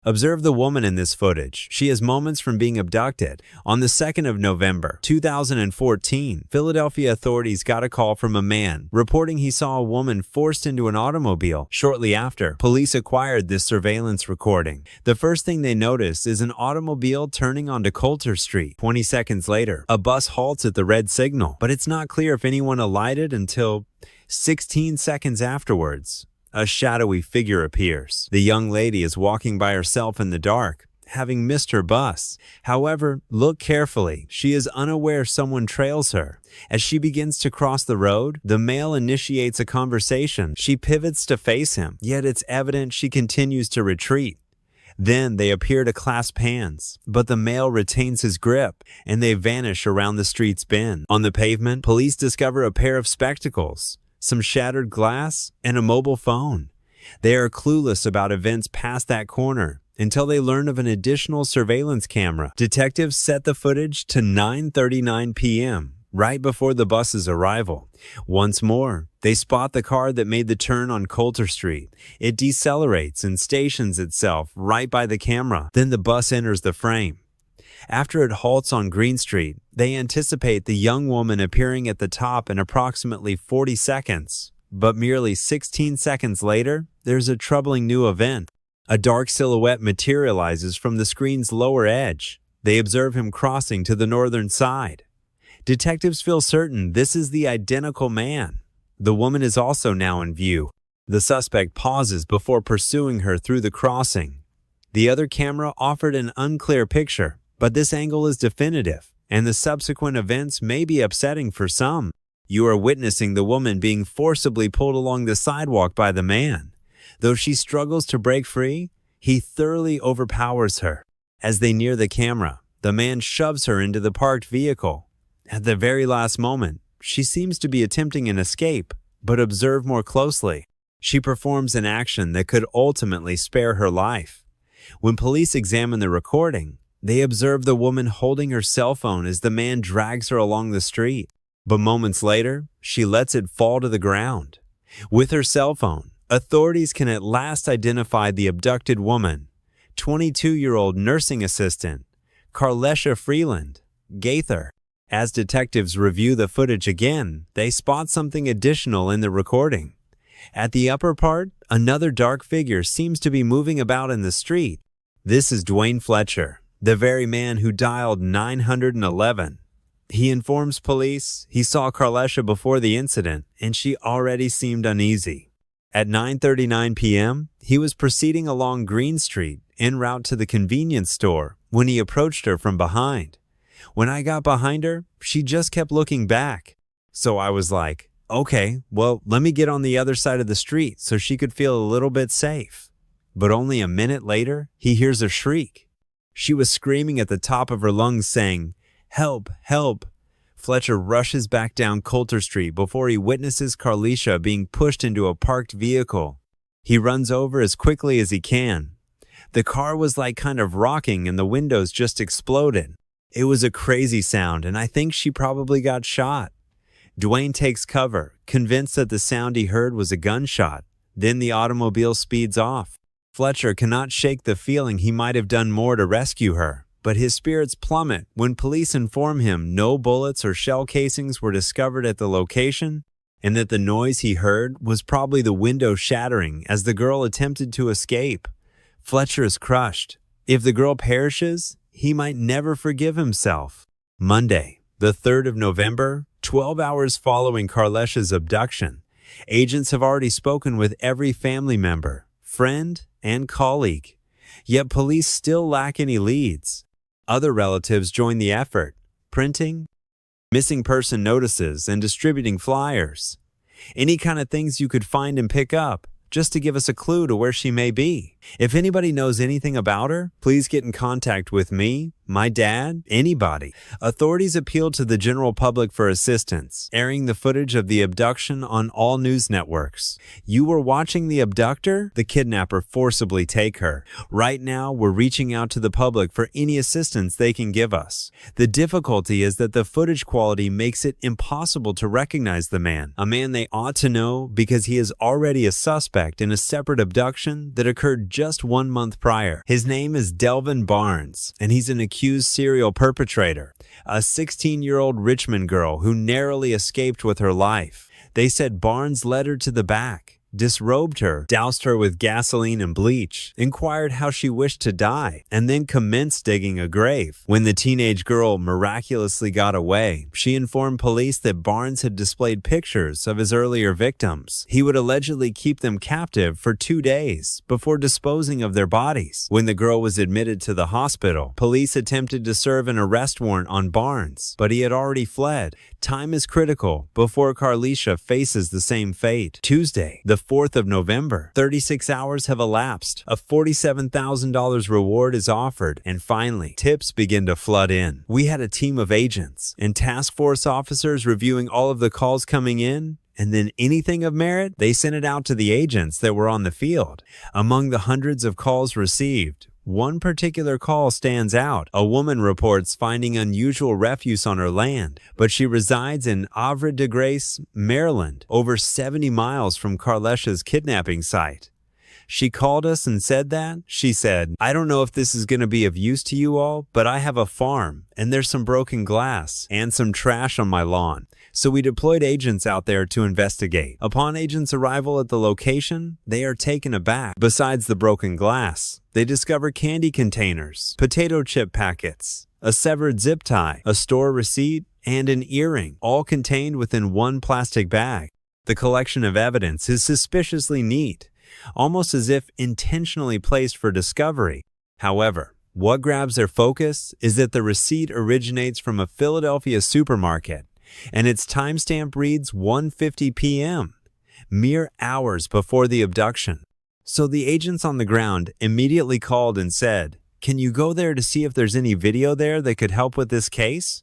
Observe the woman in this footage. She has moments from being abducted. On the 2nd of November, 2014, Philadelphia authorities got a call from a man reporting he saw a woman forced into an automobile. Shortly after, police acquired this surveillance recording. The first thing they noticed is an automobile turning onto Coulter Street. 20 seconds later, a bus halts at the red signal, but it's not clear if anyone alighted until 16 seconds afterwards. A shadowy figure appears. The young lady is walking by herself in the dark, having missed her bus. However, look carefully. She is unaware someone trails her. As she begins to cross the road, the male initiates a conversation. She pivots to face him, yet it's evident she continues to retreat. Then they appear to clasp hands, but the male retains his grip, and they vanish around the street's bend. On the pavement, police discover a pair of spectacles, some shattered glass, and a mobile phone. They are clueless about events past that corner until they learn of an additional surveillance camera. Detectives set the footage to 9:39 p.m., right before the bus's arrival. Once more, they spot the car that made the turn on Coulter Street. It decelerates and stations itself right by the camera. Then the bus enters the frame. After it halts on Green Street, they anticipate the young woman appearing at the top in approximately 40 seconds. But merely 16 seconds later, there's a troubling new event. A dark silhouette materializes from the screen's lower edge. They observe him crossing to the northern side. Detectives feel certain this is the identical man. The woman is also now in view. The suspect pauses before pursuing her through the crossing. The other camera offered an unclear picture, but this angle is definitive, and the subsequent events may be upsetting for some. You are witnessing the woman being forcibly pulled along the sidewalk by the man. Though she struggles to break free, he thoroughly overpowers her. As they near the camera, the man shoves her into the parked vehicle. At the very last moment, she seems to be attempting an escape, but observe more closely. She performs an action that could ultimately spare her life. When police examine the recording, they observe the woman holding her cell phone as the man drags her along the street. But moments later, she lets it fall to the ground. With her cell phone, authorities can at last identify the abducted woman, 22-year-old nursing assistant, Carlesha Freeland-Gaither. As detectives review the footage again, they spot something additional in the recording. At the upper part, another dark figure seems to be moving about in the street. This is Dwayne Fletcher, the very man who dialed 911. He informs police he saw Carlesha before the incident, and she already seemed uneasy. At 9:39 p.m., he was proceeding along Green Street en route to the convenience store when he approached her from behind. When I got behind her, she just kept looking back. So I was like, okay, well, let me get on the other side of the street so she could feel a little bit safe. But only a minute later, he hears a shriek. She was screaming at the top of her lungs saying, "Help, help." Fletcher rushes back down Coulter Street before he witnesses Carlesha being pushed into a parked vehicle. He runs over as quickly as he can. The car was like kind of rocking and the windows just exploded. It was a crazy sound, and I think she probably got shot. Dwayne takes cover, convinced that the sound he heard was a gunshot. Then the automobile speeds off. Fletcher cannot shake the feeling he might have done more to rescue her, but his spirits plummet when police inform him no bullets or shell casings were discovered at the location, and that the noise he heard was probably the window shattering as the girl attempted to escape. Fletcher is crushed. If the girl perishes, he might never forgive himself. Monday, the 3rd of November, 12 hours following Carlesha's abduction, agents have already spoken with every family member, friend, and colleague. Yet police still lack any leads. Other relatives join the effort, printing missing person notices and distributing flyers. Any kind of things you could find and pick up, just to give us a clue to where she may be. If anybody knows anything about her, please get in contact with me, My dad? Anybody. Authorities appealed to the general public for assistance, airing the footage of the abduction on all news networks. You were watching the abductor? The kidnapper forcibly take her. Right now, we're reaching out to the public for any assistance they can give us. The difficulty is that the footage quality makes it impossible to recognize the man, a man they ought to know because he is already a suspect in a separate abduction that occurred just 1 month prior. His name is Delvin Barnes, and he's an accused serial perpetrator, a 16-year-old Richmond girl who narrowly escaped with her life. They said Barnes led her to the back, disrobed her, doused her with gasoline and bleach, inquired how she wished to die, and then commenced digging a grave. When the teenage girl miraculously got away, she informed police that Barnes had displayed pictures of his earlier victims. He would allegedly keep them captive for 2 days before disposing of their bodies. When the girl was admitted to the hospital, police attempted to serve an arrest warrant on Barnes, but he had already fled. Time is critical before Carlesha faces the same fate. Tuesday, the 4th of November, 36 hours have elapsed. A $47,000 reward is offered, and finally, tips begin to flood in. We had a team of agents and task force officers reviewing all of the calls coming in, and then anything of merit, they sent it out to the agents that were on the field. Among the hundreds of calls received, one particular call stands out. A woman reports finding unusual refuse on her land, but she resides in Havre de Grace, Maryland, over 70 miles from Carlesha's kidnapping site. She called us and said that. She said, "I don't know if this is going to be of use to you all, but I have a farm, and there's some broken glass and some trash on my lawn." So we deployed agents out there to investigate. Upon agents' arrival at the location, they are taken aback. Besides the broken glass, they discover candy containers, potato chip packets, a severed zip tie, a store receipt, and an earring, all contained within one plastic bag. The collection of evidence is suspiciously neat, almost as if intentionally placed for discovery. However, what grabs their focus is that the receipt originates from a Philadelphia supermarket, and its timestamp reads 1:50 p.m., mere hours before the abduction. So the agents on the ground immediately called and said, "Can you go there to see if there's any video there that could help with this case?"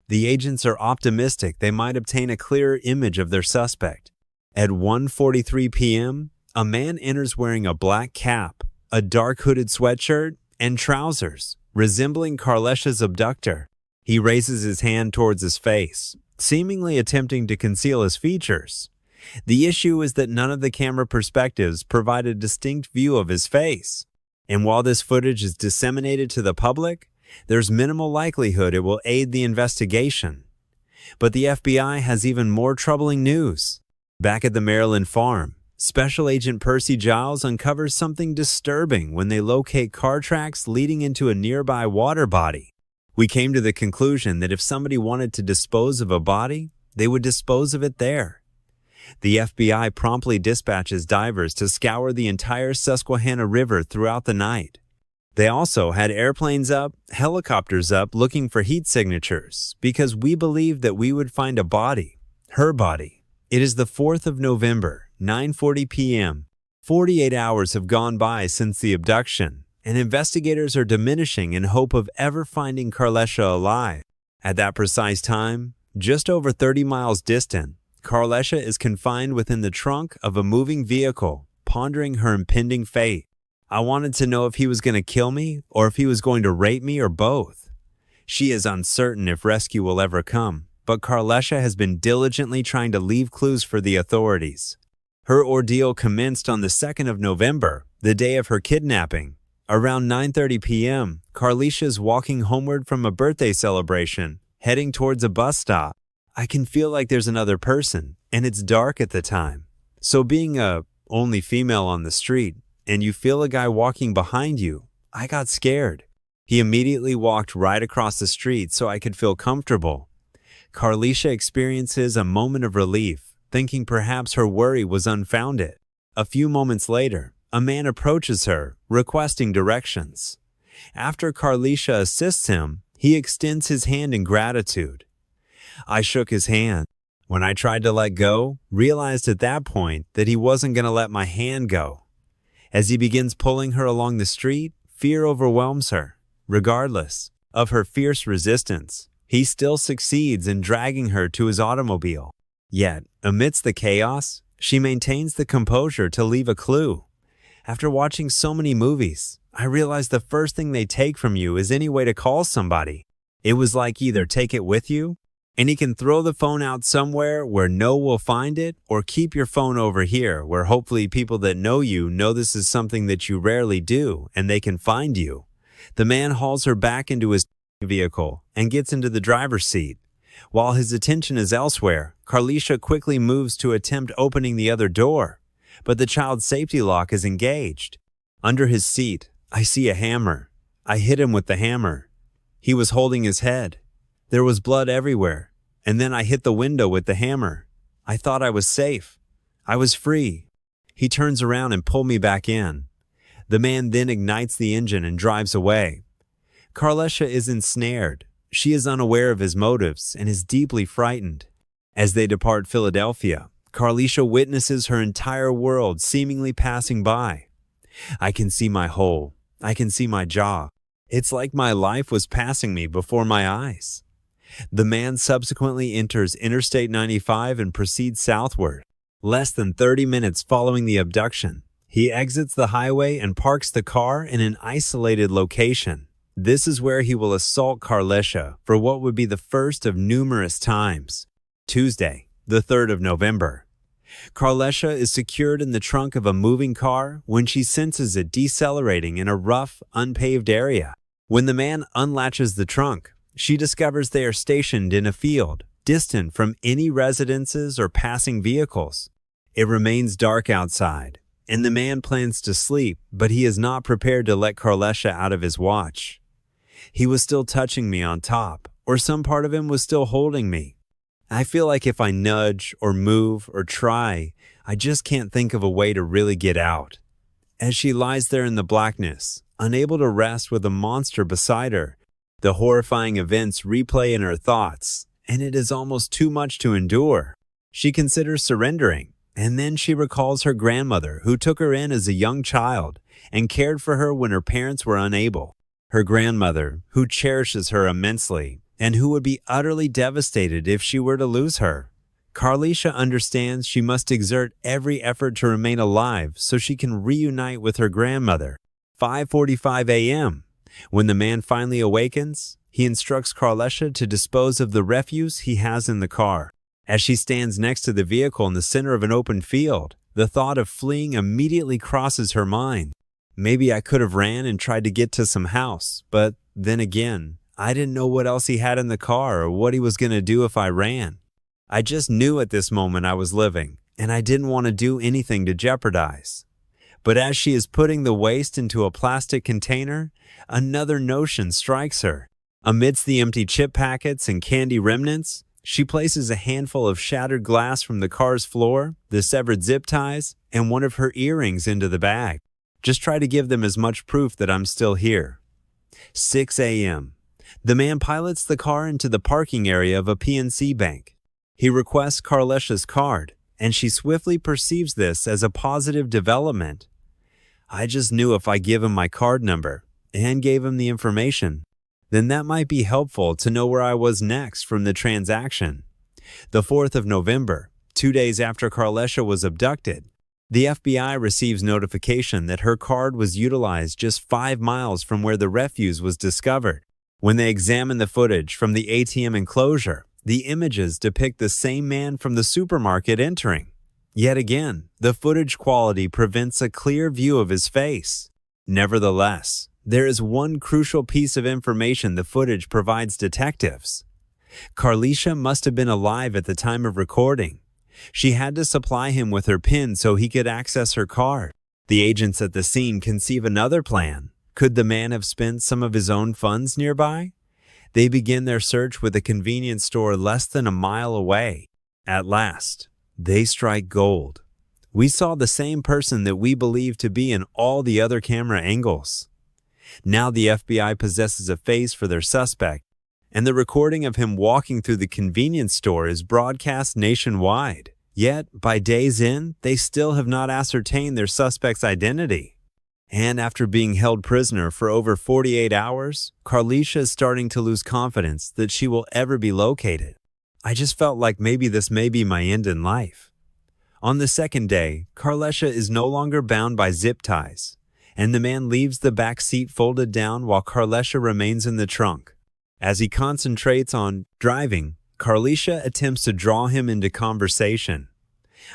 The agents are optimistic they might obtain a clearer image of their suspect. At 1:43 p.m., a man enters wearing a black cap, a dark hooded sweatshirt, and trousers, resembling Carlesha's abductor. He raises his hand towards his face, seemingly attempting to conceal his features. The issue is that none of the camera perspectives provide a distinct view of his face. And while this footage is disseminated to the public, there's minimal likelihood it will aid the investigation. But the FBI has even more troubling news. Back at the Maryland farm, Special Agent Percy Giles uncovers something disturbing when they locate car tracks leading into a nearby water body. We came to the conclusion that if somebody wanted to dispose of a body, they would dispose of it there. The FBI promptly dispatches divers to scour the entire Susquehanna River throughout the night. They also had airplanes up, helicopters up looking for heat signatures because we believed that we would find a body, her body. It is the 4th of November, 9:40 p.m. 48 hours have gone by since the abduction, and investigators are diminishing in hope of ever finding Carlesha alive. At that precise time, just over 30 miles distant, Carlesha is confined within the trunk of a moving vehicle, pondering her impending fate. I wanted to know if he was going to kill me or if he was going to rape me or both. She is uncertain if rescue will ever come, but Carlesha has been diligently trying to leave clues for the authorities. Her ordeal commenced on the 2nd of November, the day of her kidnapping. Around 9:30 p.m., Carlesha is walking homeward from a birthday celebration, heading towards a bus stop. I can feel like there's another person, and it's dark at the time. So being a only female on the street, and you feel a guy walking behind you, I got scared. He immediately walked right across the street so I could feel comfortable. Carlesha experiences a moment of relief, thinking perhaps her worry was unfounded. A few moments later, a man approaches her, requesting directions. After Carlesha assists him, he extends his hand in gratitude. I shook his hand. When I tried to let go, realized at that point that he wasn't going to let my hand go. As he begins pulling her along the street, fear overwhelms her. Regardless, of her fierce resistance, he still succeeds in dragging her to his automobile. Yet, amidst the chaos, she maintains the composure to leave a clue. After watching so many movies, I realized the first thing they take from you is any way to call somebody. It was like either take it with you, and he can throw the phone out somewhere where no one will find it, or keep your phone over here where hopefully people that know you know this is something that you rarely do and they can find you. The man hauls her back into his vehicle and gets into the driver's seat. While his attention is elsewhere, Carlesha quickly moves to attempt opening the other door, but the child's safety lock is engaged. Under his seat, I see a hammer. I hit him with the hammer. He was holding his head. There was blood everywhere, and then I hit the window with the hammer. I thought I was safe. I was free. He turns around and pulls me back in. The man then ignites the engine and drives away. Carlesha is ensnared. She is unaware of his motives and is deeply frightened. As they depart Philadelphia, Carlesha witnesses her entire world seemingly passing by. I can see my hole. I can see my jaw. It's like my life was passing me before my eyes. The man subsequently enters Interstate 95 and proceeds southward. Less than 30 minutes following the abduction, he exits the highway and parks the car in an isolated location. This is where he will assault Carlesha for what would be the first of numerous times. Tuesday, the 3rd of November. Carlesha is secured in the trunk of a moving car when she senses it decelerating in a rough, unpaved area. When the man unlatches the trunk, she discovers they are stationed in a field, distant from any residences or passing vehicles. It remains dark outside, and the man plans to sleep, but he is not prepared to let Carlesha out of his watch. He was still touching me on top, or some part of him was still holding me. I feel like if I nudge or move or try, I just can't think of a way to really get out. As she lies there in the blackness, unable to rest with a monster beside her, the horrifying events replay in her thoughts, and it is almost too much to endure. She considers surrendering, and then she recalls her grandmother who took her in as a young child and cared for her when her parents were unable. Her grandmother, who cherishes her immensely, and who would be utterly devastated if she were to lose her. Carlesha understands she must exert every effort to remain alive so she can reunite with her grandmother. 5:45 a.m. When the man finally awakens, he instructs Carlesha to dispose of the refuse he has in the car. As she stands next to the vehicle in the center of an open field, the thought of fleeing immediately crosses her mind. Maybe I could have ran and tried to get to some house, but then again, I didn't know what else he had in the car or what he was going to do if I ran. I just knew at this moment I was living, and I didn't want to do anything to jeopardize. But as she is putting the waste into a plastic container, another notion strikes her. Amidst the empty chip packets and candy remnants, she places a handful of shattered glass from the car's floor, the severed zip ties, and one of her earrings into the bag. Just try to give them as much proof that I'm still here. 6 a.m. The man pilots the car into the parking area of a PNC bank. He requests Carlesha's card, and she swiftly perceives this as a positive development. I just knew if I give him my card number and gave him the information, then that might be helpful to know where I was next from the transaction. The 4th of November, 2 days after Carlesha was abducted, the FBI receives notification that her card was utilized just 5 miles from where the refuse was discovered. When they examine the footage from the ATM enclosure, the images depict the same man from the supermarket entering. Yet again, the footage quality prevents a clear view of his face. Nevertheless, there is one crucial piece of information the footage provides detectives. Carlesha must have been alive at the time of recording. She had to supply him with her PIN so he could access her card. The agents at the scene conceive another plan. Could the man have spent some of his own funds nearby? They begin their search with a convenience store less than a mile away. At last, they strike gold. We saw the same person that we believe to be in all the other camera angles. Now the FBI possesses a face for their suspect, and the recording of him walking through the convenience store is broadcast nationwide. Yet, by day's end, they still have not ascertained their suspect's identity. And after being held prisoner for over 48 hours, Carlesha is starting to lose confidence that she will ever be located. I just felt like maybe this may be my end in life. On the second day, Carlesha is no longer bound by zip ties, and the man leaves the back seat folded down while Carlesha remains in the trunk. As he concentrates on driving, Carlesha attempts to draw him into conversation.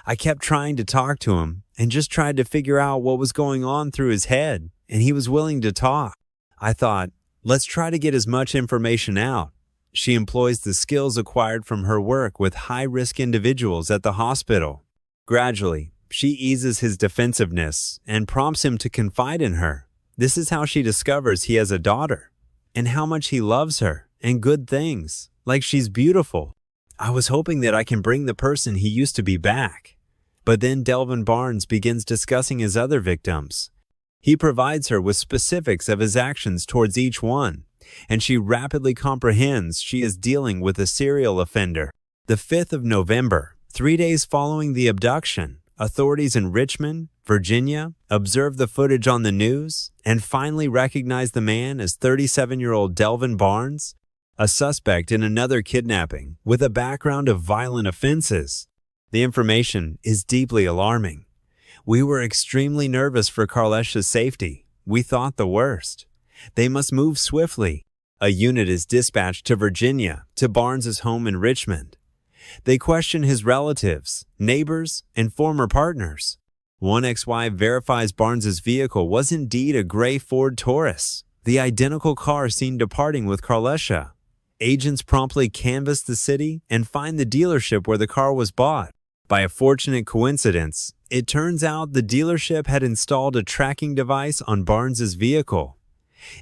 I kept trying to talk to him and just tried to figure out what was going on through his head, and he was willing to talk. I thought, let's try to get as much information out. She employs the skills acquired from her work with high-risk individuals at the hospital. Gradually, she eases his defensiveness and prompts him to confide in her. This is how she discovers he has a daughter, and how much he loves her, and good things, like she's beautiful. I was hoping that I can bring the person he used to be back. But then Delvin Barnes begins discussing his other victims. He provides her with specifics of his actions towards each one, and she rapidly comprehends she is dealing with a serial offender. The 5th of November, 3 days following the abduction, authorities in Richmond, Virginia, observed the footage on the news and finally recognized the man as 37-year-old Delvin Barnes, a suspect in another kidnapping with a background of violent offenses. The information is deeply alarming. We were extremely nervous for Carlesha's safety. We thought the worst. They must move swiftly. A unit is dispatched to Virginia, to Barnes's home in Richmond. They question his relatives, neighbors, and former partners. One ex-wife verifies Barnes's vehicle was indeed a gray Ford Taurus, the identical car seen departing with Carlesha. Agents promptly canvass the city and find the dealership where the car was bought. By a fortunate coincidence, it turns out the dealership had installed a tracking device on Barnes's vehicle.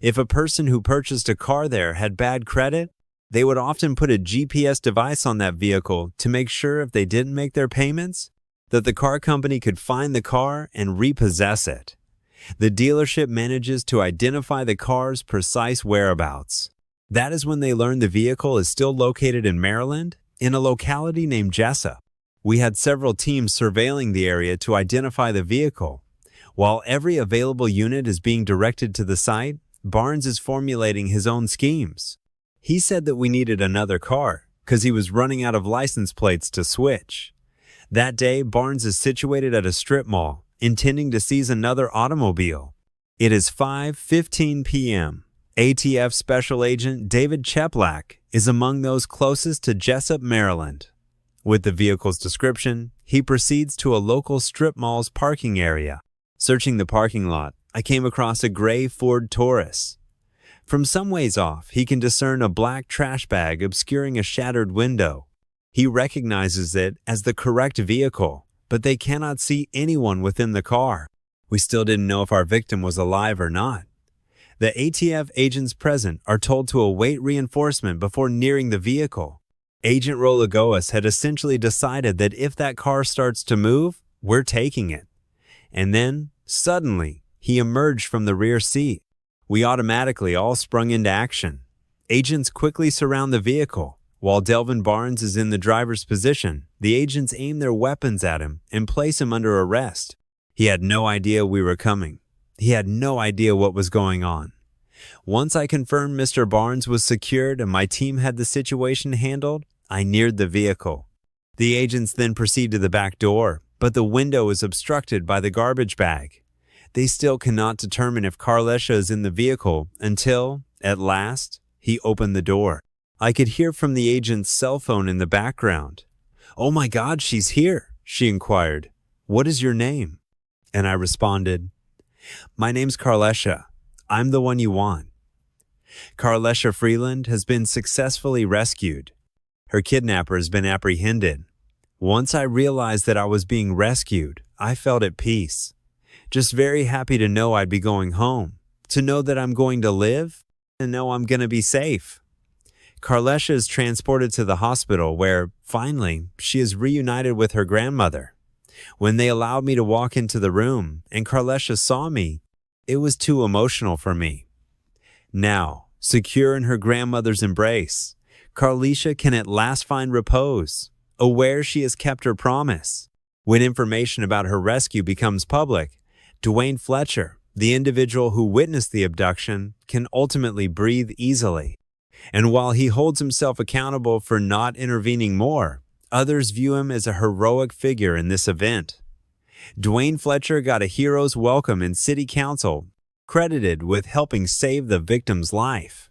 If a person who purchased a car there had bad credit, they would often put a GPS device on that vehicle to make sure if they didn't make their payments, that the car company could find the car and repossess it. The dealership manages to identify the car's precise whereabouts. That is when they learn the vehicle is still located in Maryland, in a locality named Jessup. We had several teams surveilling the area to identify the vehicle. While every available unit is being directed to the site, Barnes is formulating his own schemes. He said that we needed another car because he was running out of license plates to switch. That day, Barnes is situated at a strip mall, intending to seize another automobile. It is 5:15 p.m. ATF Special Agent David Cheplack is among those closest to Jessup, Maryland. With the vehicle's description, he proceeds to a local strip mall's parking area. Searching the parking lot, I came across a gray Ford Taurus. From some ways off, he can discern a black trash bag obscuring a shattered window. He recognizes it as the correct vehicle, but they cannot see anyone within the car. We still didn't know if our victim was alive or not. The ATF agents present are told to await reinforcement before nearing the vehicle. Agent Rolagoas had essentially decided that if that car starts to move, we're taking it. And then, suddenly, he emerged from the rear seat. We automatically all sprung into action. Agents quickly surround the vehicle. While Delvin Barnes is in the driver's position, the agents aim their weapons at him and place him under arrest. He had no idea we were coming. He had no idea what was going on. Once I confirmed Mr. Barnes was secured and my team had the situation handled, I neared the vehicle. The agents then proceed to the back door, but the window is obstructed by the garbage bag. They still cannot determine if Carlesha is in the vehicle until, at last, he opened the door. I could hear from the agent's cell phone in the background. "Oh my God, she's here," she inquired. "What is your name?" And I responded, "My name's Carlesha. I'm the one you want." Carlesha Freeland has been successfully rescued. Her kidnapper has been apprehended. Once I realized that I was being rescued, I felt at peace. Just very happy to know I'd be going home, to know that I'm going to live, and know I'm going to be safe. Carlesha is transported to the hospital where, finally, she is reunited with her grandmother. When they allowed me to walk into the room and Carlesha saw me, it was too emotional for me. Now, secure in her grandmother's embrace, Carlesha can at last find repose, aware she has kept her promise. When information about her rescue becomes public, Dwayne Fletcher, the individual who witnessed the abduction can ultimately breathe easily. And while he holds himself accountable for not intervening more, others view him as a heroic figure in this event. Dwayne Fletcher got a hero's welcome in City Council, credited with helping save the victim's life.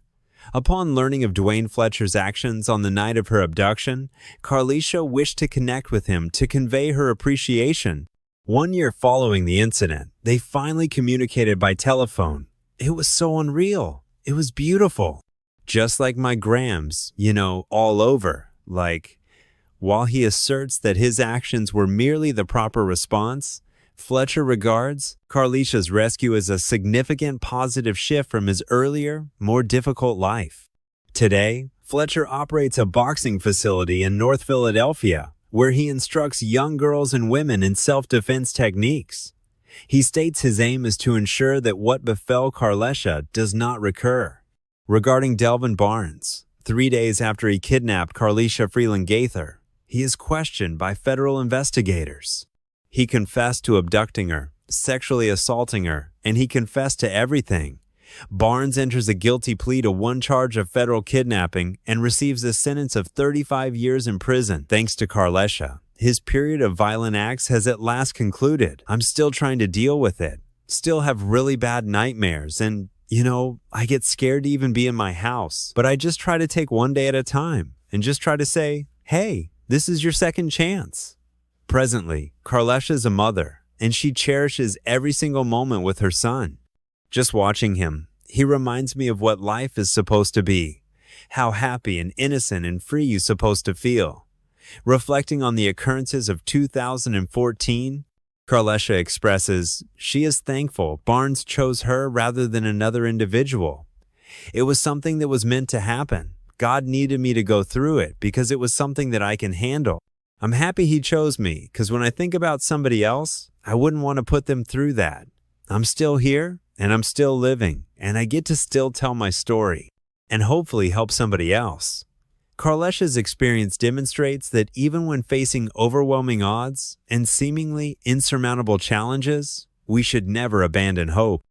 Upon learning of Dwayne Fletcher's actions on the night of her abduction, Carlesha wished to connect with him to convey her appreciation. 1 year following the incident, they finally communicated by telephone. It was so unreal. It was beautiful. Just like my grams, all over. While he asserts that his actions were merely the proper response, Fletcher regards Carlesha's rescue as a significant positive shift from his earlier, more difficult life. Today, Fletcher operates a boxing facility in North Philadelphia, where he instructs young girls and women in self-defense techniques. He states his aim is to ensure that what befell Carlesha does not recur. Regarding Delvin Barnes, 3 days after he kidnapped Carlesha Freeland-Gaither, he is questioned by federal investigators. He confessed to abducting her, sexually assaulting her, and he confessed to everything. Barnes enters a guilty plea to 1 charge of federal kidnapping and receives a sentence of 35 years in prison. Thanks to Carlesha, his period of violent acts has at last concluded. I'm still trying to deal with it, still have really bad nightmares, and I get scared to even be in my house. But I just try to take one day at a time and just try to say, hey, this is your second chance. Presently, Carlesha is a mother, and she cherishes every single moment with her son. Just watching him, he reminds me of what life is supposed to be, how happy and innocent and free you're supposed to feel. Reflecting on the occurrences of 2014, Carlesha expresses she is thankful Barnes chose her rather than another individual. It was something that was meant to happen. God needed me to go through it because it was something that I can handle. I'm happy he chose me because when I think about somebody else, I wouldn't want to put them through that. I'm still here and I'm still living and I get to still tell my story and hopefully help somebody else. Carlesha's experience demonstrates that even when facing overwhelming odds and seemingly insurmountable challenges, we should never abandon hope.